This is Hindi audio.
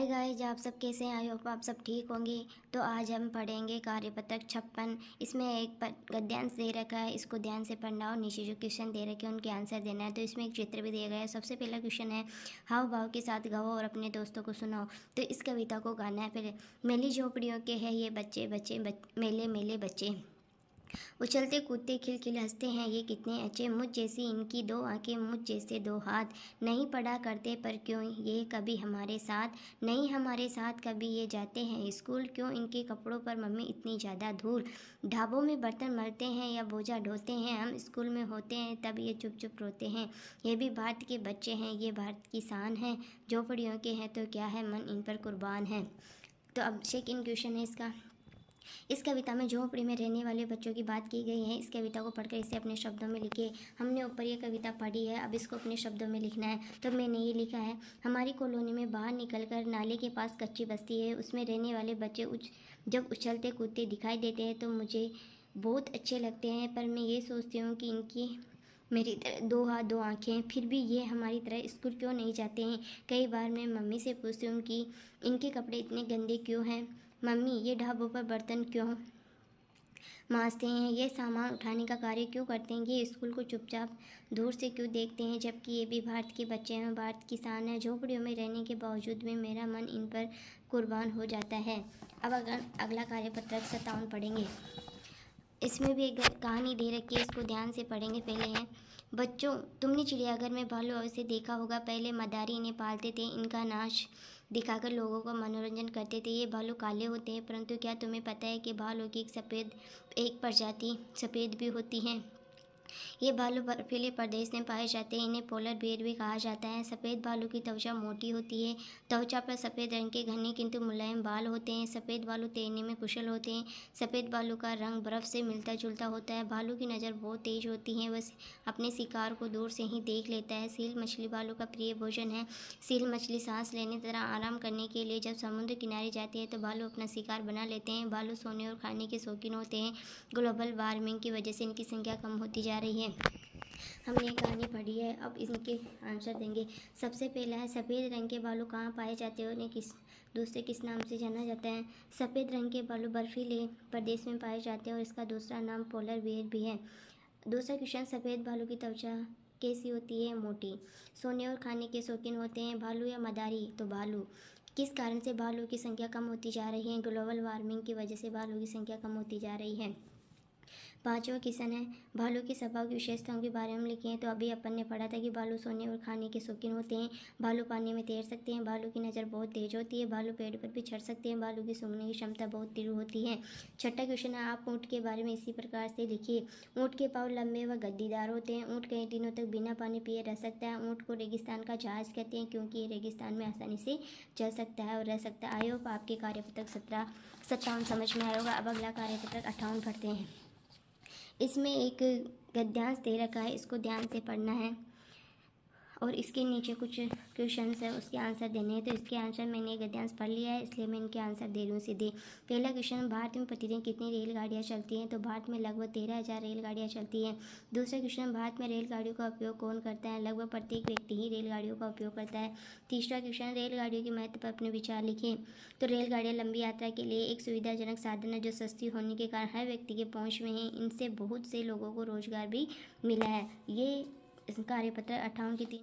गाइस, आप सब कैसे हैं? आई होप आप सब ठीक होंगे। तो आज हम पढ़ेंगे कार्यपत्रक 56। इसमें एक गद्यांश दे रखा है, इसको ध्यान से पढ़ना और नीचे जो क्वेश्चन दे रखे हैं उनके आंसर देना है। तो इसमें एक चित्र भी दिया गया है। सबसे पहला क्वेश्चन है, हाव भाव के साथ गाओ और अपने दोस्तों को सुनाओ। तो इस कविता को गाना है। पहले, मेली झोपड़ियों के है ये बच्चे बच्चे मेले मेले बच्चे, उछलते कूदते खिलखिल हंसते हैं ये कितने अच्छे, मुझ जैसी इनकी दो आंखें मुझ जैसे दो हाथ, नहीं पढ़ा करते पर क्यों ये कभी हमारे साथ, नहीं हमारे साथ कभी ये जाते हैं स्कूल, क्यों इनके कपड़ों पर मम्मी इतनी ज़्यादा धूल, ढाबों में बर्तन मलते हैं या बोझा ढोते हैं, हम स्कूल में होते हैं तब ये चुप चुप रोते हैं, ये भी भारत के बच्चे हैं ये भारत की शान है, झोपड़ियों के हैं तो क्या है मन इन पर कुर्बान है। तो अब सेकंड क्वेश्चन है इसका, इस कविता में झोपड़ी में रहने वाले बच्चों की बात की गई है। इस कविता को पढ़कर इसे अपने शब्दों में लिखे। हमने ऊपर ये कविता पढ़ी है, अब इसको अपने शब्दों में लिखना है। तो मैंने ये लिखा है, हमारी कॉलोनी में बाहर निकलकर नाले के पास कच्ची बस्ती है, उसमें रहने वाले बच्चे जब उछलते कूदते दिखाई देते हैं तो मुझे बहुत अच्छे लगते हैं, पर मैं ये सोचती हूँ कि इनकी मेरी तरह दो हाथ दो आँखें, फिर भी ये हमारी तरह स्कूल क्यों नहीं जाते हैं। कई बार मैं मम्मी से पूछती हूँ कि इनके कपड़े इतने गंदे क्यों हैं, मम्मी ये ढाबों पर बर्तन क्यों मांजते हैं, ये सामान उठाने का कार्य क्यों करते हैं, ये स्कूल को चुपचाप दूर से क्यों देखते हैं, जबकि ये भी भारत के बच्चे हैं, भारत की शान है, झोपड़ियों में रहने के बावजूद भी मेरा मन इन पर कुर्बान हो जाता है। अब अगला कार्यपत्रक 57 पढ़ेंगे। इसमें भी एक कहानी दे रखी है, इसको ध्यान से पढ़ेंगे। पहले है, बच्चों तुमने चिड़ियाघर में भालू अवश्य देखा होगा, पहले मदारी इन्हें पालते थे, इनका नाच दिखाकर लोगों का मनोरंजन करते थे। ये भालू काले होते हैं, परंतु क्या तुम्हें पता है कि भालू की एक प्रजाति सफ़ेद भी होती है। ये भालू बर्फीले प्रदेश में पाए जाते हैं, इन्हें पोलर बेयर भी कहा जाता है। सफ़ेद भालू की त्वचा मोटी होती है, त्वचा पर सफ़ेद रंग के घने किंतु मुलायम बाल होते हैं। सफ़ेद भालू तैरने में कुशल होते हैं। सफ़ेद भालू का रंग बर्फ़ से मिलता जुलता होता है। भालू की नज़र बहुत तेज होती है, वह अपने शिकार को दूर से ही देख लेता है। सील मछली भालू का प्रिय भोजन है। सील मछली सांस लेने तथा आराम करने के लिए जब समुद्र किनारे जाती है तो भालू अपना शिकार बना लेते हैं। भालू सोने और खाने के शौकीन होते हैं। ग्लोबल वार्मिंग की वजह से इनकी संख्या कम होती जा रही है। हमने ये कहानी पढ़ी है, अब इनके आंसर देंगे। सबसे पहला है, सफ़ेद रंग के बालू कहाँ पाए जाते हैं, उन्हें किस नाम से जाना जाता है। सफ़ेद रंग के बालू बर्फीले प्रदेश में पाए जाते हैं और इसका दूसरा नाम पोलर बेयर भी है। दूसरा क्वेश्चन, सफ़ेद भालू की त्वचा कैसी होती है, मोटी। सोने और खाने के शौकीन होते हैं, भालू या मदारी। तो भालू। किस कारण से भालू की संख्या कम होती जा रही है, ग्लोबल वार्मिंग की वजह से भालू की संख्या कम होती जा रही है। पांचवा क्वेश्चन है, भालू की स्वभाव की विशेषताओं के बारे में लिखे हैं। तो अभी अपन ने पढ़ा था कि भालू सोने और खाने के शौकीन होते हैं, भालू पानी में तैर सकते हैं, भालू की नज़र बहुत तेज होती है, भालू पेड़ पर भी चढ़ सकते हैं, भालू की सूंघने की क्षमता बहुत तीव्र होती है। छठा क्वेश्चन है, आप ऊँट के बारे में इसी प्रकार से लिखिए। ऊँट के पाँव लंबे व गद्दीदार होते हैं, ऊँट कई दिनों तक बिना पानी पिए रह सकता है, ऊँट को रेगिस्तान का जहाज कहते हैं क्योंकि ये रेगिस्तान में आसानी से चल सकता है और रह सकता है। आई होप आपके कार्यपत्रक 57 समझ में आया होगा। अब अगला कार्यपत्रक 58 पढ़ते हैं। इसमें एक गद्यांश दे रखा है, इसको ध्यान से पढ़ना है और इसके नीचे कुछ क्वेश्चंस है, उसके आंसर देने हैं। तो इसके आंसर मैंने गद्यांश पढ़ लिया है, इसलिए मैं इनके आंसर दे रही हूँ सीधे। पहला क्वेश्चन, भारत में प्रतिदिन कितनी रेलगाड़ियाँ चलती हैं। तो भारत में लगभग 13,000 रेलगाड़ियाँ चलती हैं। दूसरा क्वेश्चन, भारत में रेलगाड़ियों का उपयोग कौन करता है। लगभग प्रत्येक व्यक्ति ही रेलगाड़ियों का उपयोग करता है। तीसरा क्वेश्चन, रेलगाड़ियों के महत्व पर अपने विचार लिखें। तो रेलगाड़ियाँ लंबी यात्रा के लिए एक सुविधाजनक साधन है जो सस्ती होने के कारण हर व्यक्ति के पहुँच में है। इनसे बहुत से लोगों को रोजगार भी मिला है। ये कार्यपत्र 58 की 3